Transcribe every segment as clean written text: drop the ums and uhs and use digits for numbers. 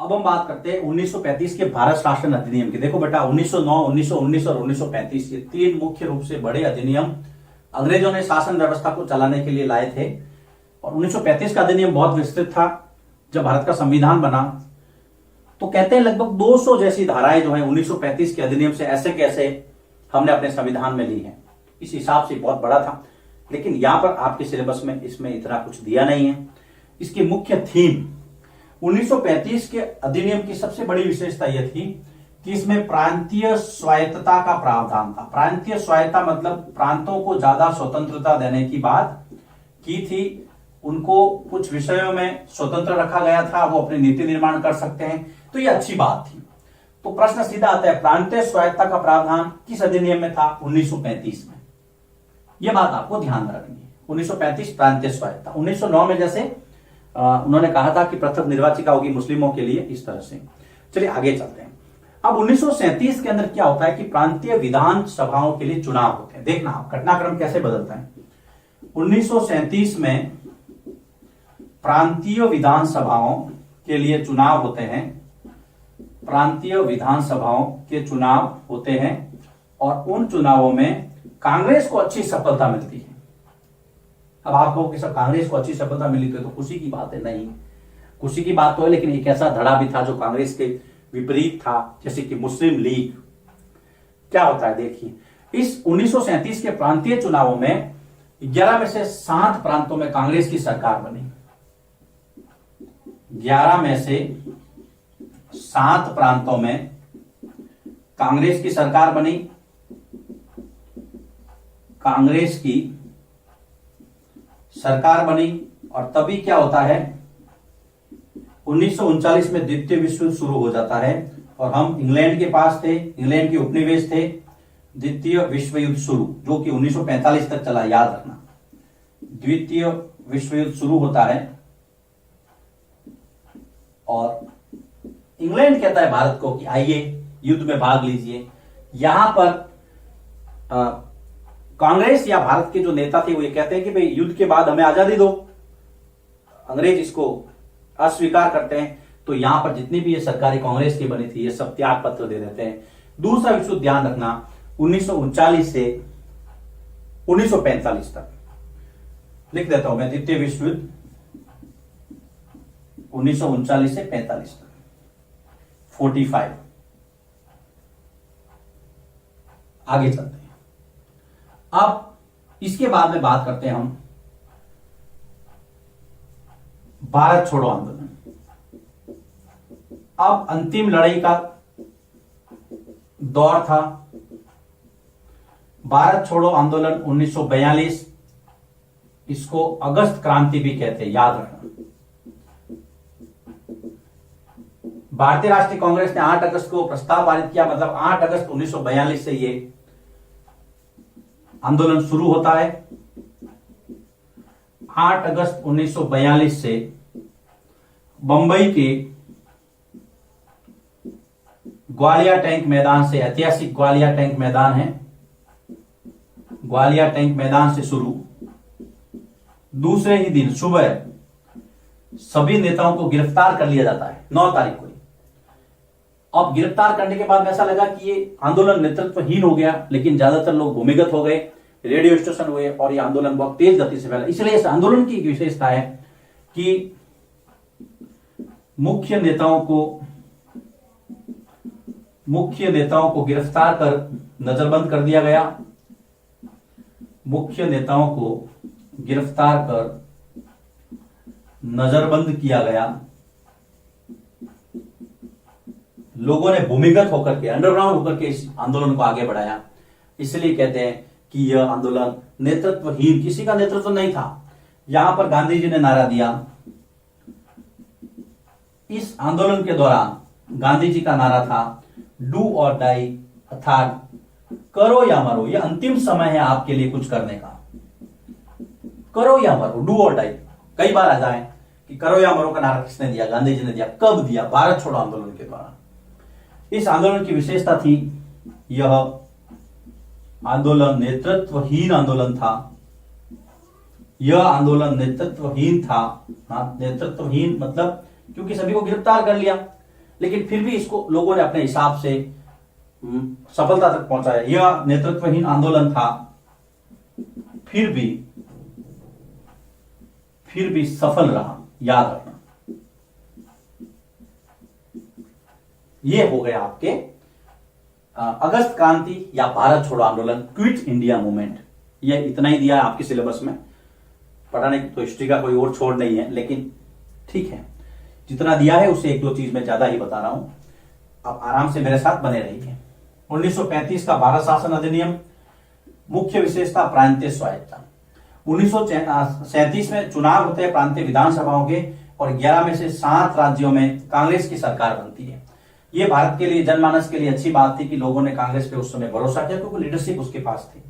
अब हम बात करते हैं 1935 के भारत शासन अधिनियम की। देखो बेटा 1909, 1919 और 1935 ये तीन मुख्य रूप से बड़े अधिनियम अंग्रेजों ने शासन व्यवस्था को चलाने के लिए लाए थे। और 1935 का अधिनियम बहुत विस्तृत था। जब भारत का संविधान बना तो कहते हैं लगभग 200 जैसी धाराएं जो है 1935 के अधिनियम से ऐसे कैसे हमने अपने संविधान में ली है। इस हिसाब से बहुत बड़ा था, लेकिन यहां पर आपके सिलेबस में इसमें इतना कुछ दिया नहीं है। इसकी मुख्य थीम 1935 के अधिनियम की सबसे बड़ी विशेषता यह थी कि इसमें प्रांतीय स्वायत्तता का प्रावधान था। प्रांतीय स्वायत्तता मतलब प्रांतों को ज्यादा स्वतंत्रता देने की बात की थी। उनको कुछ विषयों में स्वतंत्र रखा गया था, वो अपनी नीति निर्माण कर सकते हैं, तो ये अच्छी बात थी। तो प्रश्न सीधा आता है, प्रांतीय स्वायत्तता का प्रावधान किस अधिनियम में था? 1935 में। यह बात आपको ध्यान में रखनी है। 1935 प्रांतीय स्वायत्तता। 1909 में जैसे उन्होंने कहा था कि पृथक निर्वाचिका होगी मुस्लिमों के लिए, इस तरह से। चलिए आगे चलते हैं। अब 1937 के अंदर क्या होता है कि प्रांतीय विधान सभाओं के लिए चुनाव होते हैं। देखना आप घटनाक्रम कैसे बदलता है। 1937 में प्रांतीय विधानसभाओं के लिए चुनाव होते हैं। प्रांतीय विधानसभाओं के चुनाव होते हैं और उन चुनावों में कांग्रेस को अच्छी सफलता मिलती है। अब आप कहो कि सब कांग्रेस को अच्छी सफलता मिली तो खुशी की बात है। नहीं, खुशी की बात तो है, लेकिन एक ऐसा धड़ा भी था जो कांग्रेस के विपरीत था, जैसे कि मुस्लिम लीग। क्या होता है देखिए, इस 1937 के प्रांतीय चुनावों में 11 में से 7 प्रांतों में कांग्रेस की सरकार बनी। 11 में से 7 प्रांतों में कांग्रेस की सरकार बनी। कांग्रेस की सरकार बनी और तभी क्या होता है, 1939 में द्वितीय विश्व युद्ध शुरू हो जाता है और हम इंग्लैंड के पास थे, इंग्लैंड के उपनिवेश थे। द्वितीय विश्व युद्ध शुरू, जो कि 1945 तक चला, याद रखना। द्वितीय विश्व युद्ध शुरू होता है और इंग्लैंड कहता है भारत को कि आइए युद्ध में भाग लीजिए। यहां पर कांग्रेस या भारत के जो नेता थे वो ये कहते हैं कि भाई युद्ध के बाद हमें आजादी दो। अंग्रेज इसको अस्वीकार करते हैं। तो यहां पर जितनी भी ये सरकारें कांग्रेस की बनी थी ये सब त्याग पत्र दे देते हैं। दूसरा विश्व ध्यान रखना 1939 से 1945 तक लिख देता हूं मैं। द्वितीय विश्व युद्ध 1939 से 45 तक 45। आगे चलते हैं। अब इसके बाद में बात करते हैं हम भारत छोड़ो आंदोलन। अब अंतिम लड़ाई का दौर था। भारत छोड़ो आंदोलन 1942, इसको अगस्त क्रांति भी कहते हैं, याद रखना। भारतीय राष्ट्रीय कांग्रेस ने 8 अगस्त को प्रस्ताव पारित किया, मतलब 8 अगस्त 1942 से ये आंदोलन शुरू होता है। 8 अगस्त 1942 से बंबई के ग्वालियर टैंक मैदान से, ऐतिहासिक ग्वालियर टैंक मैदान है, ग्वालियर टैंक मैदान से शुरू। दूसरे ही दिन सुबह सभी नेताओं को गिरफ्तार कर लिया जाता है 9 तारीख को। अब गिरफ्तार करने के बाद ऐसा लगा कि ये आंदोलन नेतृत्वहीन हो गया, लेकिन ज्यादातर लोग भूमिगत हो गए, रेडियो स्टेशन हुए और ये आंदोलन बहुत तेज गति से फैला। इसलिए इस आंदोलन की विशेषता है कि मुख्य नेताओं को गिरफ्तार कर नजरबंद कर दिया गया। मुख्य नेताओं को गिरफ्तार कर नजरबंद किया गया। लोगों ने भूमिगत होकर के, अंडरग्राउंड होकर के इस आंदोलन को आगे बढ़ाया। इसलिए कहते हैं कि यह आंदोलन नेतृत्वहीन, किसी का नेतृत्व नहीं था। यहां पर गांधी जी ने नारा दिया। इस आंदोलन के दौरान गांधी जी का नारा था डू और डाई, अर्थात करो या मरो। यह अंतिम समय है आपके लिए कुछ करने का। करो या मरो, डू और डाई। कई बार आ जाए कि करो या मरो का नारा किसने दिया? गांधी जी ने दिया। कब दिया? भारत छोड़ो आंदोलन के दौरान। इस आंदोलन की विशेषता थी, यह आंदोलन नेतृत्वहीन आंदोलन था। यह आंदोलन नेतृत्वहीन था। नेतृत्वहीन मतलब क्योंकि सभी को गिरफ्तार कर लिया। लेकिन फिर भी इसको लोगों ने अपने हिसाब से सफलता तक पहुंचाया। यह नेतृत्वहीन आंदोलन था, फिर भी सफल रहा, याद रखना। ये हो गया आपके अगस्त क्रांति या भारत छोड़ो आंदोलन, क्विट इंडिया मूवमेंट। ये इतना ही दिया है आपके सिलेबस में, पढ़ाने की तो हिस्ट्री का कोई और छोड़ नहीं है, लेकिन ठीक है जितना दिया है उससे एक दो चीज में ज्यादा ही बता रहा हूं। आप आराम से मेरे साथ बने रहिए। 1935 का भारत शासन अधिनियम, मुख्य विशेषता प्रांतीय स्वायत्तता। 1937 में चुनाव होते हैं प्रांतीय विधानसभाओं के, और 11 में से 7 राज्यों में कांग्रेस की सरकार बनती है। ये भारत के लिए, जनमानस के लिए अच्छी बात थी कि लोगों ने कांग्रेस पे उस समय भरोसा किया, क्योंकि लीडरशिप उसके पास थी।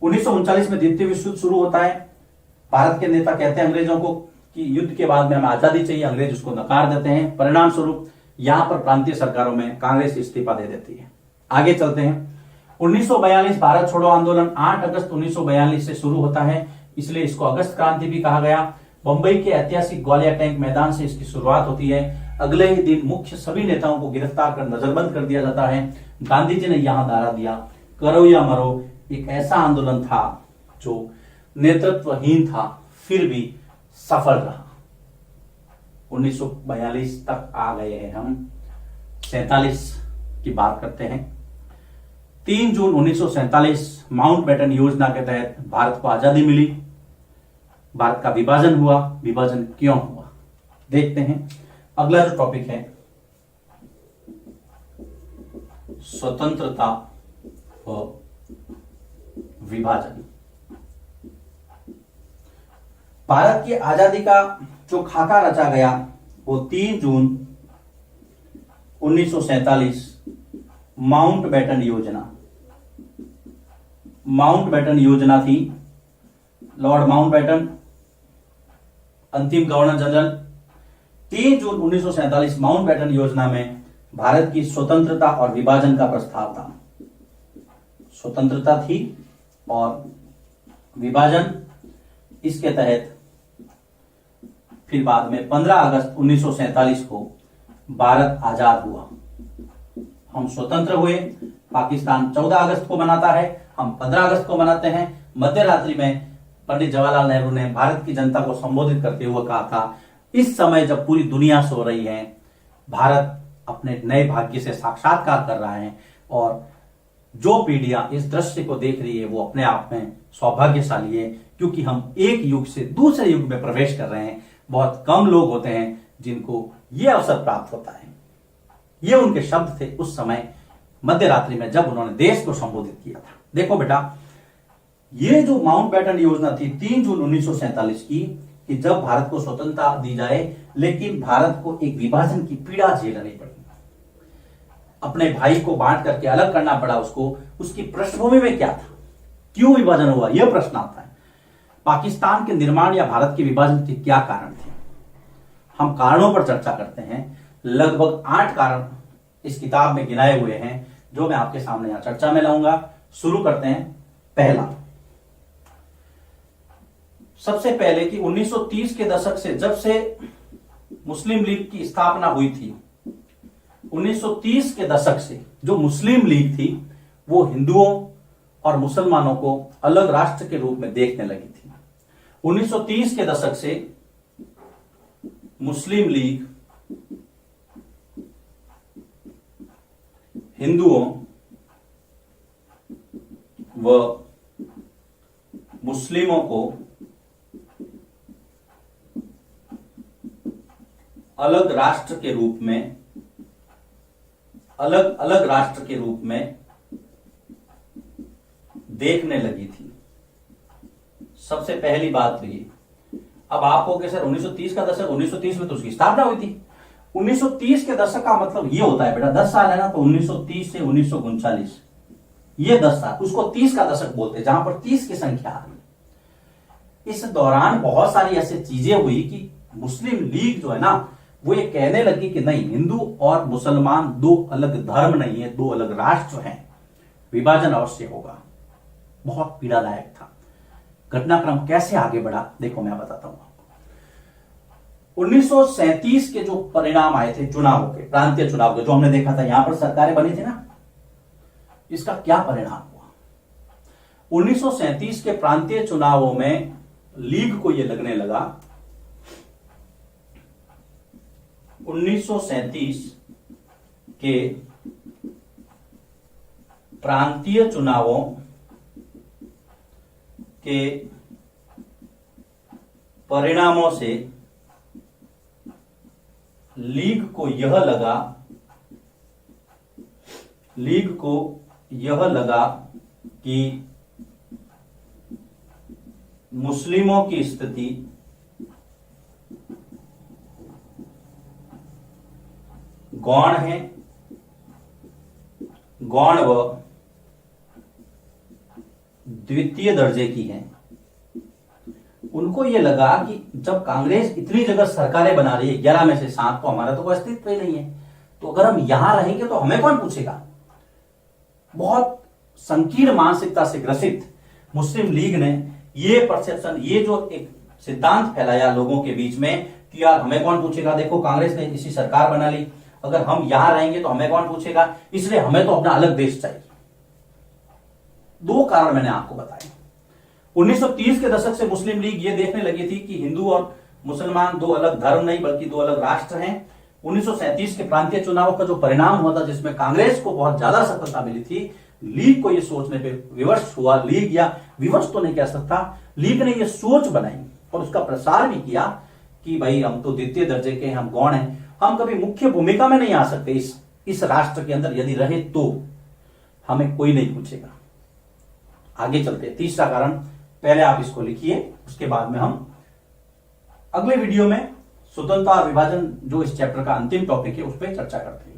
1939 में द्वितीय विश्व युद्ध शुरू होता है। भारत के नेता कहते हैं अंग्रेजों को कि युद्ध के बाद में हमें आजादी चाहिए, अंग्रेज उसको नकार देते हैं। परिणाम स्वरूप यहां पर प्रांतीय सरकारों में कांग्रेस इस्तीफा दे देती है। आगे चलते हैं। 1942 भारत छोड़ो आंदोलन 8 अगस्त 1942 से शुरू होता है, इसलिए इसको अगस्त क्रांति भी कहा गया। बंबई के ऐतिहासिक ग्वालियर टैंक मैदान से इसकी शुरुआत होती है। अगले ही दिन मुख्य सभी नेताओं को गिरफ्तार कर नजरबंद कर दिया जाता है। गांधी जी ने यहां नारा दिया, करो या मरो। एक ऐसा आंदोलन था जो नेतृत्वहीन था, फिर भी सफल रहा। 1942 तक आ गए हैं हम। 47 की बात करते हैं। 3 जून 1947 माउंटबेटन योजना के तहत भारत को आजादी मिली। भारत का विभाजन हुआ। विभाजन क्यों हुआ देखते हैं। अगला जो टॉपिक है स्वतंत्रता व विभाजन। भारत की आजादी का जो खाका रचा गया वो 3 जून 1947 माउंटबेटन योजना। माउंटबेटन योजना थी। लॉर्ड माउंटबेटन अंतिम गवर्नर जनरल। 3 जून 1947 माउंटबेटन योजना में भारत की स्वतंत्रता और विभाजन का प्रस्ताव था। स्वतंत्रता थी और विभाजन, इसके तहत फिर बाद में 15 अगस्त 1947 को भारत आजाद हुआ। हम स्वतंत्र हुए। पाकिस्तान 14 अगस्त को मनाता है, हम 15 अगस्त को मनाते हैं। मध्य रात्रि में पंडित जवाहरलाल नेहरू ने भारत की जनता को संबोधित करते हुए कहा था, इस समय जब पूरी दुनिया सो रही है, भारत अपने नए भाग्य से साक्षात्कार कर रहा है, और जो पीढ़ियां इस दृश्य को देख रही है वो अपने आप में सौभाग्यशाली है, क्योंकि हम एक युग से दूसरे युग में प्रवेश कर रहे हैं। बहुत कम लोग होते हैं जिनको ये अवसर प्राप्त होता है। ये उनके शब्द थे उस समय मध्य रात्रि में जब उन्होंने देश को संबोधित किया था। देखो बेटा, ये जो माउंटबेटन योजना थी 3 जून 1947 की, कि जब भारत को स्वतंत्रता दी जाए, लेकिन भारत को एक विभाजन की पीड़ा झेलनी पड़ी। अपने भाई को बांट करके अलग करना पड़ा उसको। उसकी पृष्ठभूमि में क्या था, क्यों विभाजन हुआ, यह प्रश्न आता है। पाकिस्तान के निर्माण या भारत के विभाजन के क्या कारण थे, हम कारणों पर चर्चा करते हैं। लगभग 8 कारण इस किताब में गिनाए हुए हैं, जो मैं आपके सामने यहां चर्चा में लाऊंगा। शुरू करते हैं। पहला, सबसे पहले कि 1930 के दशक से, जब से मुस्लिम लीग की स्थापना हुई थी, 1930 के दशक से जो मुस्लिम लीग थी वो हिंदुओं और मुसलमानों को अलग राष्ट्र के रूप में देखने लगी थी। 1930 के दशक से मुस्लिम लीग हिंदुओं व मुस्लिमों को अलग राष्ट्र के रूप में, अलग अलग राष्ट्र के रूप में देखने लगी थी। सबसे पहली बात तो ये। अब आपको कि सर 1930 का दशक, 1930 में तो उसकी स्थापना हुई थी। 1930 के दशक का मतलब ये होता है बेटा, 10 साल है ना, तो 1930 से 1939 ये 10 साल, उसको 30 का दशक बोलते हैं, जहां पर 30 की संख्या आ रही। इस दौरान बहुत सारी ऐसी चीजें हुई कि मुस्लिम लीग जो है ना, वो ये कहने लगी कि नहीं, हिंदू और मुसलमान दो अलग धर्म नहीं है, दो अलग राष्ट्र हैं, विभाजन अवश्य होगा। बहुत पीड़ादायक था। घटनाक्रम कैसे आगे बढ़ा देखो मैं बताता हूं आपको। 1937 के जो परिणाम आए थे चुनाव के, प्रांतीय चुनाव के, जो हमने देखा था यहां पर सरकारें बनी थी ना, इसका क्या परिणाम हुआ? 1937 के प्रांतीय चुनावों में लीग को यह लगने लगा 1937 के प्रांतीय चुनावों के परिणामों से लीग को यह लगा कि मुस्लिमों की स्थिति गौण है, गौण व द्वितीय दर्जे की है। उनको यह लगा कि जब कांग्रेस इतनी जगह सरकारें बना रही है, 11 में से 7, तो हमारा तो कोई अस्तित्व ही नहीं है, तो अगर हम यहां रहेंगे तो हमें कौन पूछेगा। बहुत संकीर्ण मानसिकता से ग्रसित मुस्लिम लीग ने ये परसेप्शन, ये जो एक सिद्धांत फैलाया लोगों के बीच में कि यार हमें कौन पूछेगा, देखो कांग्रेस ने इसी सरकार बना ली, अगर हम यहां रहेंगे तो हमें कौन पूछेगा, इसलिए हमें तो अपना अलग देश चाहिए। 2 कारण मैंने आपको बताए। 1930 के दशक से मुस्लिम लीग ये देखने लगी थी कि हिंदू और मुसलमान 2 अलग धर्म नहीं बल्कि 2 अलग राष्ट्र हैं। 1937 के प्रांतीय चुनाव का जो परिणाम हुआ था, जिसमें कांग्रेस को बहुत ज्यादा सफलता मिली थी, लीग को यह सोचने पे विवश हुआ, लीग या विवश तो नहीं कह सकता, लीग ने यह सोच बनाई और उसका प्रसार भी किया कि भाई हम तो द्वितीय दर्जे के, हम गौण हैं, हम कभी मुख्य भूमिका में नहीं आ सकते इस राष्ट्र के अंदर, यदि रहे तो हमें कोई नहीं पूछेगा। आगे चलते हैं। तीसरा कारण, पहले आप इसको लिखिए, उसके बाद में हम अगले वीडियो में स्वतंत्रता और विभाजन, जो इस चैप्टर का अंतिम टॉपिक है, उस पर चर्चा करते हैं।